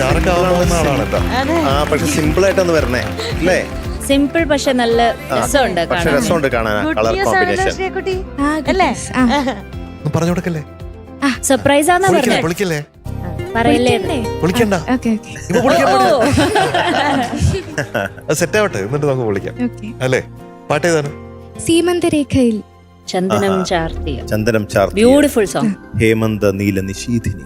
ചാറക്കാവുന്ന ആളാണല്ലോ. പക്ഷെ സിമ്പിൾ ആയിട്ടൊന്ന് വരണേ അല്ലേ? സിമ്പിൾ പക്ഷെ നല്ല രസമുണ്ട്. പക്ഷെ രസമുണ്ട് കാണാൻ. കളർ കോമ്പിനേഷൻ പറഞ്ഞു കൊടുക്കല്ലേ? സർപ്രൈസ് ആണെന്ന് പറഞ്ഞത്. പൊളിക്കല്ലേ? പറയല്ലേ? പൊളിക്കണ്ട, ഇപ്പൊ പൊളിക്കാൻ സെറ്റ് ആവട്ടെ, എന്നിട്ട് നമുക്ക് പൊളിക്കാം അല്ലേ? പാട്ട് ഏതാണ്? സീമന്തരേഖയിൽ ചന്ദനം ചാർത്തിയ. ചന്ദനം ചാർത്തിയ ബ്യൂട്ടിഫുൾ സോങ്. ഹേമന്ത നീല നിശീഥിനി.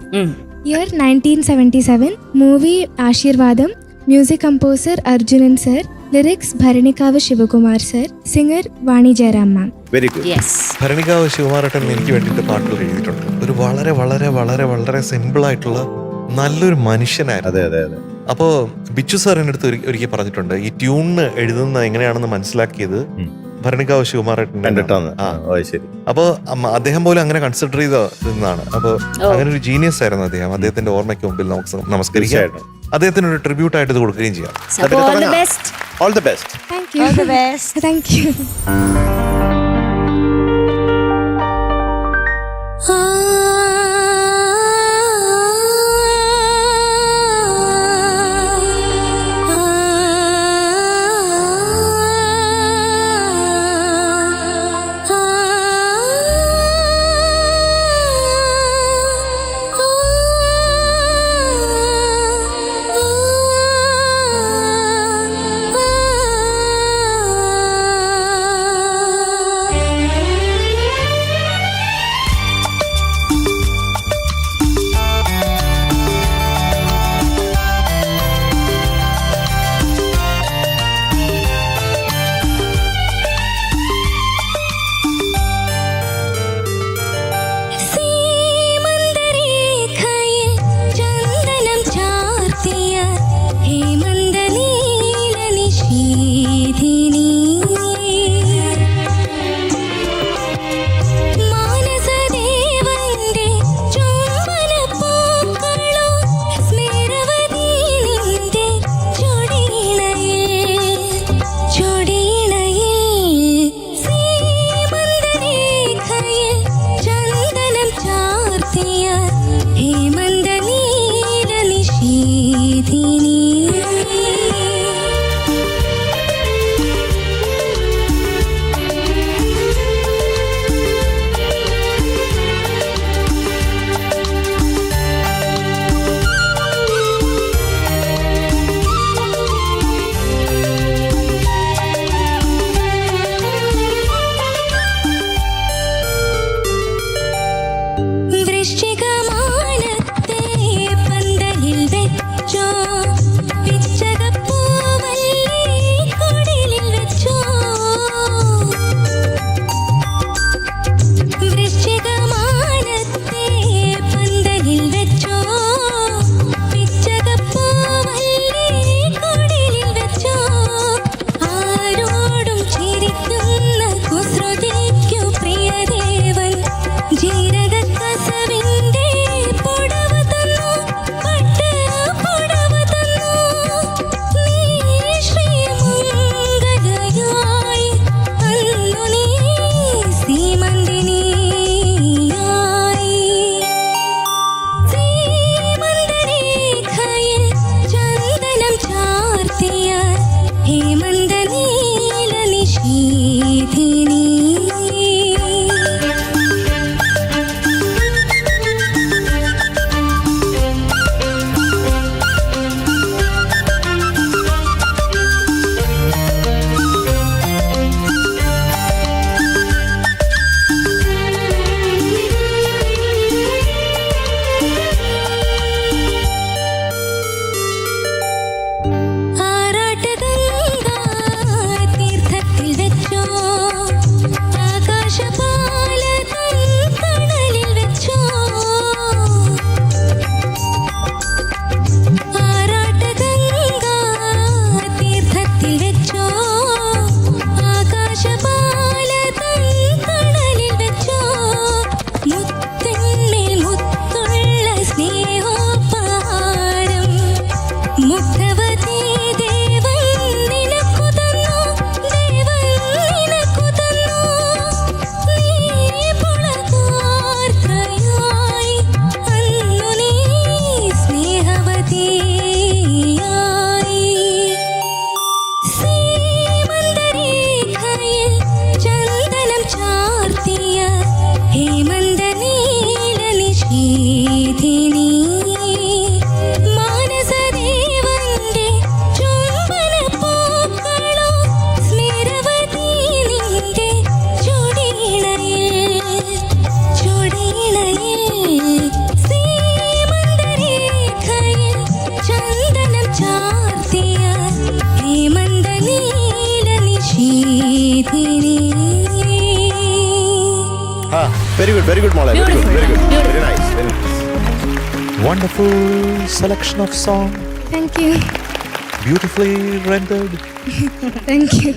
Year 1977. Movie Aashirvadam. Music composer Arjunan sir. Lyrics Bharanikkavu Sivakumar sir. Singer Vani Jairam ma'am. Very good. Bharanikkavu ശിവകുമാരേട്ടൻ എനിക്ക് വേണ്ടിയിട്ട് പാട്ടുകൾ എഴുതിയിട്ടുണ്ട്. ഒരു വളരെ വളരെ വളരെ വളരെ സിമ്പിൾ ആയിട്ടുള്ള നല്ലൊരു മനുഷ്യനായിരുന്നു. അതെ അതെ അതെ. അപ്പോ ബിച്ചു സാർ എൻ്റെ അടുത്ത് ഒരിക്കൽ പറഞ്ഞിട്ടുണ്ട്, ഈ ട്യൂണിന് എഴുതുന്ന എങ്ങനെയാണെന്ന് മനസ്സിലാക്കിയത് ഭരണിക്കാവ് ശിവകുമാരേട്ടൻ കണ്ടിട്ടാണ്. ശരി. അപ്പൊ അദ്ദേഹം പോലും അങ്ങനെ കൺസിഡർ ചെയ്തതാണ്. അപ്പൊ അങ്ങനെ ഒരു ജീനിയസ് ആയിരുന്നു അദ്ദേഹം. അദ്ദേഹത്തിന്റെ ഓർമ്മയ്ക്ക് മുമ്പിൽ നമുക്ക് നമസ്കരിക്കാം. അദ്ദേഹത്തിന് ഒരു ട്രിബ്യൂട്ട് ആയിട്ട് ഇത് കൊടുക്കുകയും ചെയ്യാം. All the best. Thank you. Very good മോളെ, very good, very nice, very Wonderful selection of song, thank you beautifully rendered, thank you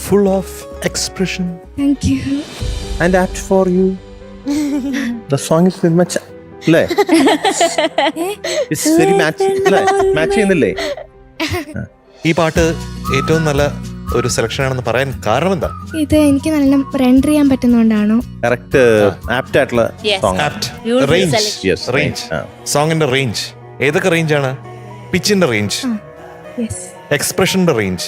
full of expression. Thank you. and apt for you. The song is very much, അല്ലേ? It's very match, അല്ലേ? Match ചെയ്യുന്നില്ലേ? ഈ പാട്ട് ഏറ്റവും നല്ല ഒരു selection ആണെന്ന് പറയാൻ കാരണം എന്താ? ഇത് എനിക്ക് നല്ല റെൻഡർ ചെയ്യാൻ പറ്റുന്നോണ്ടാണോ? കറക്റ്റ് ആപ്റ്റ് ആയിട്ടുള്ള Yes. Song. Apt Beautiful range, selection. Yes, range, ആ. സോങ്ങിന്റെ റേഞ്ച്. ഏതൊക്കെ റേഞ്ചാണ്? പിച്ചിന്റെ റേഞ്ച്, യെസ്. എക്സ്പ്രഷന്റെ റേഞ്ച്,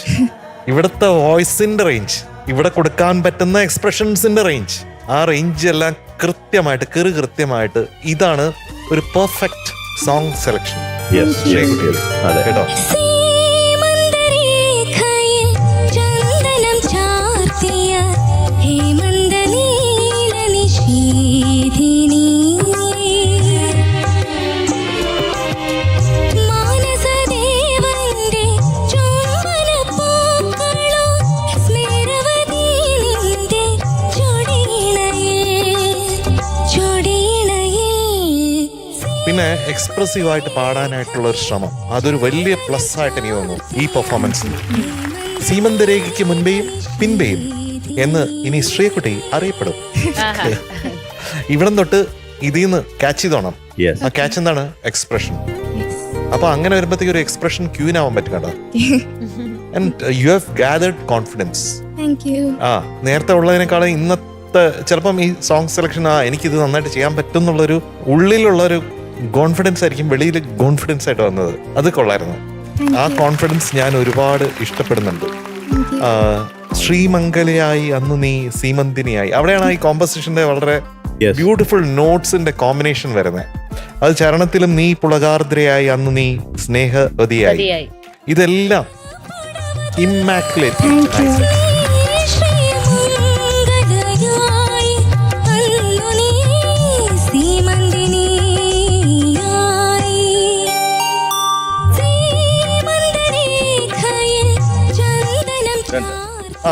ഇവിടുത്തെ വോയിസിന്റെ റേഞ്ച്, ഇവിടെ കൊടുക്കാൻ പറ്റുന്ന എക്സ്പ്രഷൻസിന്റെ റേഞ്ച്, ആ റേഞ്ച് എല്ലാം കൃത്യമായിട്ട് കൃത്യമായിട്ട് ഇതാണ് ഒരു perfect song selection. Yes, yes, yes. അതെ. കേട്ടോ? ചന്ദനം ചാർത്തിയ ഹേമന്തനീല നിശീഥിനി മാനസദേവന്റെ ചുംബനപ്പൂക്കളോ സ്മരവതി നിന്റെ ചൊടിയിണയിൽ പിന്നെ എക്സ്പ്രസീവ് ആയിട്ട് പാടാനായിട്ടുള്ള ഒരു ശ്രമം, അതൊരു വലിയ പ്ലസ് ആയിട്ട് എനിക്ക് തോന്നുന്നു ഈ പെർഫോമൻസിൽ. സീമന്തരേഖയ്ക്ക് മുൻപേയും പിൻപേയും എന്ന് ഇനി ശ്രീകുട്ടി അറിയപ്പെടും. ഇവിടം തൊട്ട് ഇതിൽ നിന്ന് ക്യാച്ച് ചെയ്തോണം. Yes. ആ ക്യാച്ച് എന്താണ്? എക്സ്പ്രഷൻ. അപ്പൊ അങ്ങനെ വരുമ്പോഴത്തേക്ക് ഒരു എക്സ്പ്രഷൻ ക്യൂനാവാൻ പറ്റും കേട്ടോ. And you have gathered confidence. Thank you. ആ നേരത്തെ ഉള്ളതിനേക്കാളും ഇന്നത്തെ ചിലപ്പം ഈ സോങ് സെലക്ഷൻ എനിക്കിത് നന്നായിട്ട് ചെയ്യാൻ പറ്റും എന്നുള്ളൊരു ഉള്ളിലുള്ളൊരു കോൺഫിഡൻസ് ആയിരിക്കും വെളിയിൽ കോൺഫിഡൻസ് ആയിട്ട് വന്നത്. അത് കൊള്ളായിരുന്നു. ആ കോൺഫിഡൻസ് ഞാൻ ഒരുപാട് ഇഷ്ടപ്പെടുന്നുണ്ട്. ശ്രീമംഗലയായി അന്ന് നീ സീമന്തിനിയായി, അവിടെയാണ് ഈ കോമ്പസിഷന്റെ വളരെ Yes. ബ്യൂട്ടിഫുൾ നോട്ട്സിന്റെ കോമ്പിനേഷൻ വരുന്നത്. അത് ചരണത്തിലും നീ പുളകാർദ്രയായി അന്ന് നീ സ്നേഹവതിയായി, മതിയായി. ഇതെല്ലാം ഇമ്മാക്കുലേറ്റ്. Thank you. ശ്രീമംഗലയായി അന്നു നീ സീമന്തിനിയായി സീമന്തരേഖയിൽ ചന്ദനം ആ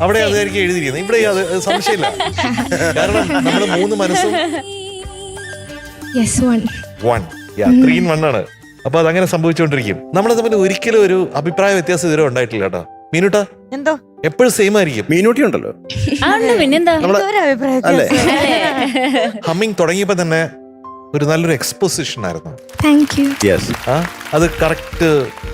അവിടെ അതായിരിക്കും എഴുതിയിരിക്കുന്നത്. ഇവിടെ അത് സംശയമില്ല. കാരണം നമ്മൾ മൂന്ന് മനസ്സും യെസ്. 1 3 in 1 ആണ്. അപ്പൊ അതങ്ങനെ സംഭവിച്ചുകൊണ്ടിരിക്കും. നമ്മൾ തമ്മിൽ ഒരിക്കലും ഒരു അഭിപ്രായ വ്യത്യാസം ഇതുവരെ ഉണ്ടായിട്ടില്ല കേട്ടോ. മീനുട്ടാ എന്തോ എപ്പോഴും സെയിം ആയിരിക്കും. മീനൂട്ടി ഉണ്ടല്ലോ, ആ, ഉണ്ട്. പിന്നെന്താ? ഒരു അഭിപ്രായം അല്ലേ? ഹമ്മിങ് തുടങ്ങിയപ്പോ തന്നെ ഒരു നല്ലൊരു എക്സ്പോസിഷൻ ആയിരുന്നു. Thank you. യെസ്. അത് കറക്റ്റ്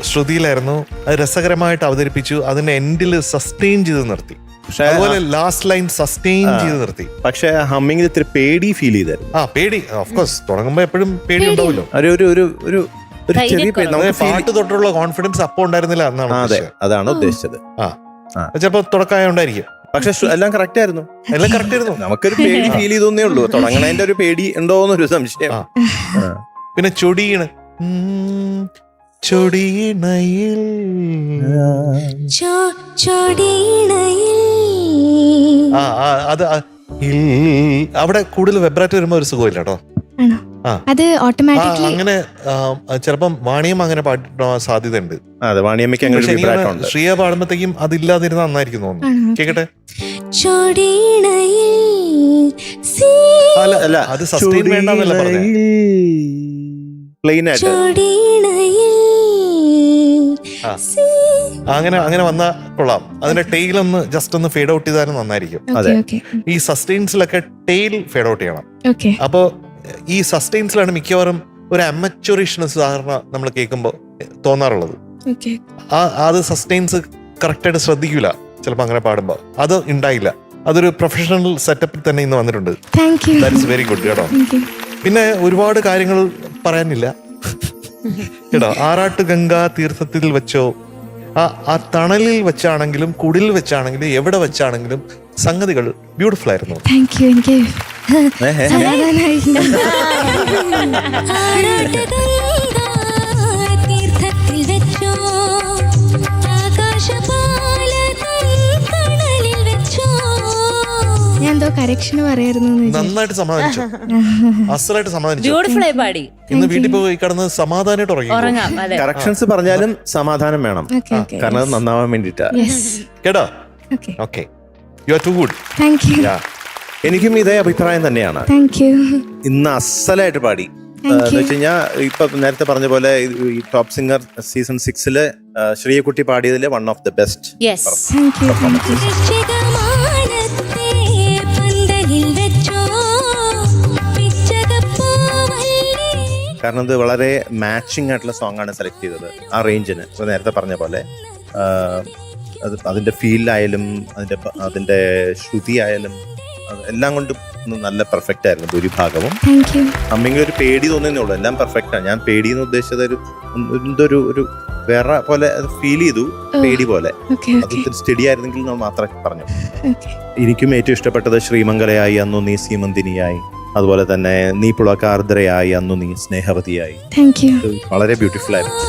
ശ്രുതിയിലായിരുന്നു. അത് രസകരമായിട്ട് അവതരിപ്പിച്ചു. അതിന്റെ എൻഡിൽ സസ്റ്റെയിൻ ചെയ്ത് നിർത്തി. പക്ഷേ അതുപോലെ ലാസ്റ്റ് ലൈൻ സസ്റ്റെയിൻ ചെയ്ത് നിർത്തി. പക്ഷെ ഹമ്മിങ്ങിൽ ഇത്തിരി പേടി ഫീൽ ചെയ്തായിരുന്നു. പേടി ഓഫ്കോഴ്സ് തുടങ്ങുമ്പോ എപ്പോഴും പേടി ഉണ്ടാവുമല്ലോ. ഒരു ഒരു ഒരു ഒരു ഒരു ചെറിയ പേടി ധൈര്യക്കുറവ്. നമുക്ക് feel- പാട്ട് തൊട്ടുള്ള കോൺഫിഡൻസ് അപ്പൊ ഉണ്ടായിരുന്നില്ല എന്നാണ് അതെ, ഉദ്ദേശിച്ചത്. അതാണ് ഉദ്ദേശിച്ചത്. ചിലപ്പോ തുടക്കമായോണ്ടായിരിക്കും. പക്ഷെ എല്ലാം കറക്റ്റ് ആയിരുന്നു. എല്ലാം കറക്റ്റ് ആയിരുന്നു. നമുക്കൊരു പേടി ഫീൽ ചെയ്തോന്നേ ഉള്ളൂ. തുടങ്ങണതിന്റെ ഒരു പേടി ഉണ്ടോന്നൊരു സംശയം. ആ. പിന്നെ ചൊടിയണ് ചൊടിയണയിൽ ചൊടിയിണയിൽ അത് അവിടെ കൂടുതൽ വെബ്രാറ്റ് വരുമ്പോ ഒരു സുഖമില്ല കേട്ടോ. ആണോ? ആ. അത് ഓട്ടോമാറ്റിക്കലി അങ്ങനെ ചിലപ്പം വാണിയം അങ്ങനെ പാടാൻ സാധ്യതയുണ്ട്. അതെ, വാണിയമ്മയ്ക്ക് അങ്ങനെ ഒരു പക്ഷെ വിഭ്രാട്ടം എനിക്ക് ഉണ്ട്. ശ്രീയ പാടുമ്പോഴത്തേക്കും അതില്ലാതിരുന്ന നന്നായിരിക്കും തോന്നുന്നു. ആണോ? കേക്കട്ടെ. ചൊടിയിണയിൽ അല്ല അല്ല അത് സസ്റ്റെയിൻ വേണ്ടെന്നല്ല പറഞ്ഞേ. പ്ലെയിൻ ആയിട്ട് ചൊടിയിണയിൽ ആ. അങ്ങനെ അങ്ങനെ വന്നാ കൊള്ളാം. അതിന്റെ ടെയിൽ ഒന്ന് ജസ്റ്റ് ഒന്ന് ഫേഡ് ഔട്ട് ചെയ്താലും നന്നായിരിക്കും. ഓക്കെ ഓക്കെ ഈ സസ്റ്റെയിൻസിലൊക്കെ ടെയിൽ ഫേഡ് ഔട്ട് ചെയ്യണം. ഓക്കെ. അപ്പോ ഈ സസ്റ്റെയിൻസിലാണ് മിക്കവാറും ഒരു അമച്വറിഷ്നസ് സാധാരണ നമ്മൾ കേൾക്കുമ്പോൾ തോന്നാറുള്ളത്. ഓക്കെ. അത് സസ്റ്റെയിൻസ് കറക്റ്റായിട്ട് ശ്രദ്ധിക്കൂല ചിലപ്പോൾ അങ്ങനെ പാടുമ്പോൾ. അത് ഉണ്ടായില്ല. അതൊരു പ്രൊഫഷണൽ സെറ്റപ്പിൽ തന്നെ ഇന്ന് വന്നിട്ടുണ്ട്. Thank you. That is very good കേട്ടോ. Thank you. പിന്നെ ഒരുപാട് കാര്യങ്ങൾ പറയാനില്ല കേട്ടോ. ആറാട്ടുഗംഗാ തീർത്ഥത്തിൽ വെച്ചോ, ആ തണലിൽ വെച്ചാണെങ്കിലും കുടിൽ വെച്ചാണെങ്കിലും എവിടെ വെച്ചാണെങ്കിലും സംഗതികൾ ബ്യൂട്ടിഫുൾ ആയിരുന്നു. Thank you. എനിക്ക് സമാധാനമായി. തീർത്ഥത്തിൽ വെച്ചോ ആകാശപാലതണലിൽ വെച്ചോ. ഞാൻ എന്തോ കറക്ഷൻ പറയായിരുന്നു നന്നായിട്ട് സമാധാനിച്ചു, അസലായിട്ട് സമാധാനിച്ചു. ബ്യൂട്ടിഫുൾ ആയി പാടി. ഇന്ന് വീട്ടിൽ പോയി കിടന്ന് സമാധാനമായിട്ട് ഉറങ്ങി ഉറങ്ങാം. അതെ. കറക്ഷൻസ് പറഞ്ഞാലും സമാധാനം വേണം. Okay okay. കാരണം അത് നന്നാവാൻ വേണ്ടിട്ടാ. യെസ്. കേട്ടോ. Okay. Okay, you are too good. Thank you. എനിക്കും ഇതേ അഭിപ്രായം തന്നെയാണ്. Thank you. ഇന്ന് അസലായിട്ട് പാടി. എന്ന് വെച്ച് കഴിഞ്ഞാൽ ഇപ്പൊ നേരത്തെ പറഞ്ഞ പോലെ ഈ ടോപ്പ് സിംഗർ സീസൺ 6 ശ്രീകുട്ടി പാടിയതിലെ one of the best. Yes. Thank you. Thank you. വൃശ്ചികമാനത്തെ പന്തലിൽ വെച്ചോ പിച്ചകപ്പൂവല്ലി. കാരണം ഇത് വളരെ മാച്ചിങ് ആയിട്ടുള്ള സോങ് ആണ് സെലക്ട് ചെയ്തത് ആ റേഞ്ചിന്. ഇപ്പൊ നേരത്തെ പറഞ്ഞ പോലെ അത് അതിന്റെ ഫീലായാലും അതിന്റെ ശ്രുതി ആയാലും എല്ലാം കൊണ്ടും നല്ല പെർഫെക്റ്റ് ആയിരുന്നു ഭൂരിഭാഗവും. Thank you. അമ്മെങ്കിൽ ഒരു പേടി തോന്നുന്നേ ഉള്ളൂ, എല്ലാം പെർഫെക്റ്റ് ആണ്. ഞാൻ പേടി എന്ന് ഉദ്ദേശിച്ചത് ഒരു വേറെ പോലെ ഫീൽ ചെയ്തു, പേടി പോലെ. ഓക്കെ അത് സ്റ്റഡി ആയിരുന്നെങ്കിൽ നമ്മൾ മാത്രമേ പറഞ്ഞു. ഓക്കെ. എനിക്കും ഏറ്റവും ഇഷ്ടപ്പെട്ടത് ശ്രീമംഗലയായി അന്നു നീ സീമന്തിനിയായി, അതുപോലെ തന്നെ നീ പുളകാർദ്രയായി അന്നു നീ സ്നേഹവതിയായി. Thank you. ഇത് വളരെ ബ്യൂട്ടിഫുൾ ആയിരുന്നു.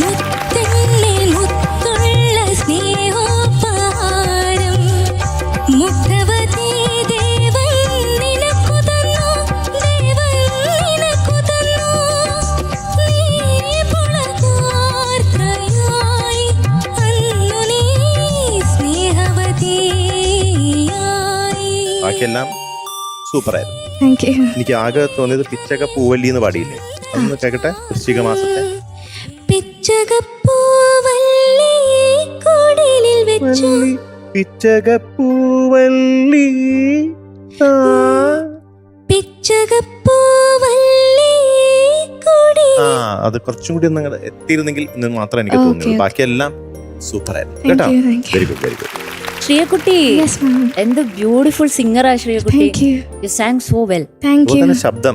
മുത്തന്നിൽ മുത്തുള്ള സ്നേഹോപഹാരം മുത്തവതി ദേവൻ നിനക്കു തന്നു, ദേവൻ നിനക്കു തന്നു. നീ പുളകാർദ്രയായി അന്നു നീ സ്നേഹവതിയായി. ബാക്കിയെല്ലാം സൂപ്പറായിരുന്നു. Thank you. എനിക്ക് ആകെ തോന്നിയത് പിച്ചക പൂവല്ലി എന്ന് പാടിയില്ലേ, അതൊന്ന് കേക്കട്ടെ. വൃശ്ചിക മാസത്തെ പിച്ചകപ്പൂവല്ലി കുടിലിൽ വെച്ചു പിച്ചക പൂവല്ലി പിച്ചകപ്പൂവല്ലി കുടിലിൽ. അത് കുറച്ചും കൂടി ഒന്ന് എത്തിയിരുന്നെങ്കിൽ എന്ന് മാത്രം എനിക്ക് തോന്നിയത്. ബാക്കിയെല്ലാം സൂപ്പറായിരുന്നു കേട്ടോ. Thank you. Thank you. Very good, very good. Sreekutty yes ma'am. എന്ത് ബ്യൂട്ടിഫുൾ സിംഗറാ Sreekutty. Thank you. You sang so well. Thank you. അതുപോലെ ശബ്ദം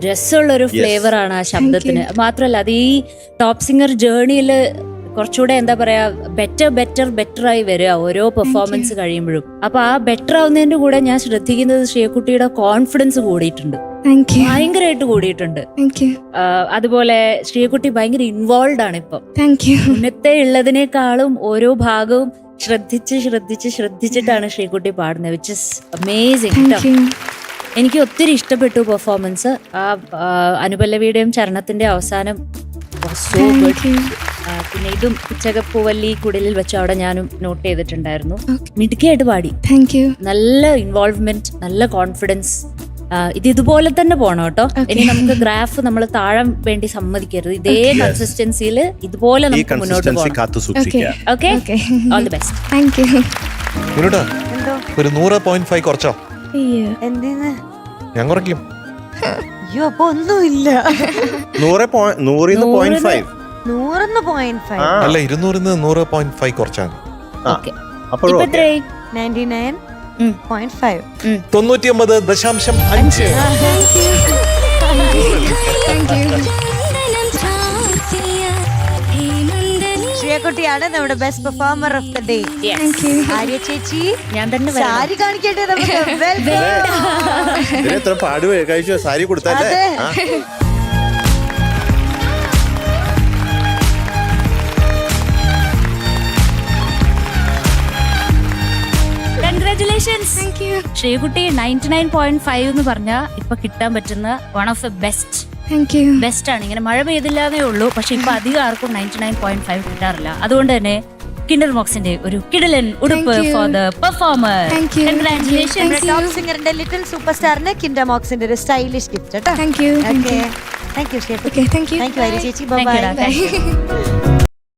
രസമുള്ളൊരു ഫ്ലേവർ ആണ് ആ ശബ്ദത്തിന്. മാത്രല്ല അത് ഈ ടോപ്പ് സിംഗർ ജേർണിയിൽ കുറച്ചുകൂടെ എന്താ പറയാ ബെറ്റർ ആയി വരിക ഓരോ പെർഫോമൻസ് കഴിയുമ്പോഴും. അപ്പൊ ആ ബെറ്റർ ആവുന്നതിന്റെ കൂടെ ഞാൻ ശ്രദ്ധിക്കുന്നത് ശ്രീകുട്ടിയുടെ കോൺഫിഡൻസ് കൂടിയിട്ടുണ്ട്, താങ്ക് യു. ഭയങ്കരമായിട്ട് കൂടിയിട്ടുണ്ട്. Thank you. അതുപോലെ ശ്രീകുട്ടി ഭയങ്കര ഇൻവോൾവ് ആണ് ഇപ്പം. Thank you. മുന്നത്തെ ഉള്ളതിനേക്കാളും ഓരോ ഭാഗവും ശ്രദ്ധിച്ചിട്ടാണ് ശ്രീകുട്ടി പാടുന്നത്, which is amazing. Thank you. എനിക്ക് ഒത്തിരി ഇഷ്ടപ്പെട്ടു പെർഫോമൻസ്. ആ അനുപല്ലവിയുടെയും ചരണത്തിന്റെ അവസാനം സോ ഗുഡ്. Thank you. പിന്നെ ഇതും പിച്ചകപ്പൂവല്ലി കുടിലിൽ വെച്ച് അവിടെ ഞാനും നോട്ട് ചെയ്തിട്ടുണ്ടായിരുന്നു. Okay. മിടുക്കിയായിട്ട് പാടി, താങ്ക് യു. നല്ല ഇൻവോൾവ്മെന്റ്, നല്ല കോൺഫിഡൻസ്. ഇത് ഇതുപോലെ തന്നെ പോണം കേട്ടോ. ഇനി നമുക്ക് ഗ്രാഫ് നമ്മൾ താഴാൻ വേണ്ടി സമ്മതിക്കരുത്. ഇതേ കൺസിസ്റ്റൻസിയിൽ ഇതുപോലെ ഈ നമുക്ക് മുന്നോട്ട് കൺസിസ്റ്റൻസി പോകണം. കാത്തു സൂക്ഷിക്കുക. Okay, okay. All the best. Thank you. മുന്നോട്ടാ ഒരു 100.5 കുറച്ചോ? അയ്യോ. എന്തിന്ന്? ഞാൻ കുറയ്ക്കും. അയ്യോ അപ്പൊ ഒന്നുമില്ല. 100.5 100.5 അല്ല 200 100.5 കുറച്ചാണ്. ഓക്കെ, അപ്പോഴും ഇപ്പൊ എത്രയായി? 99.5. 99.5. Thank you. ചന്ദനം ചാർത്തിയ ഹേമന്തലി. ശ്രീയക്കുട്ടിയാണ് നമ്മുടെ best performer of the day. Yes. Thank you. Arya ചേച്ചി ഞാൻ തന്നെ വരണം. സാരി കാണിക്കട്ടെ നമുക്ക്. എത്ര പാടുവേ കഴിച്ചു സാരി കൊടുത്തല്ലേ. അതെ. Congratulations. Thank you. ശ്രീകുട്ടി 99.5 എന്ന് പറഞ്ഞാൽ ഇപ്പൊ കിട്ടാൻ പറ്റുന്ന one of the best thank U. ആണ്. ഇങ്ങനെ മഴ പെയ്തില്ലാന്നേ ഉള്ളൂ, പക്ഷെ ഇപ്പൊ അധികം ആർക്കും 99.5 കിട്ടാറില്ല. അതുകൊണ്ട് തന്നെ കിൻഡർ ബോക്സിന്റെ ഒരു കിടിലൻ ഉടുപ്പ് Thank you. For the performer. Thank you. Congratulations. Thank you. Top സിംഗറിന്റെ ലിറ്റിൽ സൂപ്പർ സ്റ്റാറിന് കിൻഡമോക്സിന്റെ ഒരു സ്റ്റൈലിഷ് ഗിഫ്റ്റ് കേട്ടോ. Thank you. Okay, thank you Sreeyakutty. Okay, thank you. Thank you Arya ചേച്ചി. Thank you, bye. da. Thank you.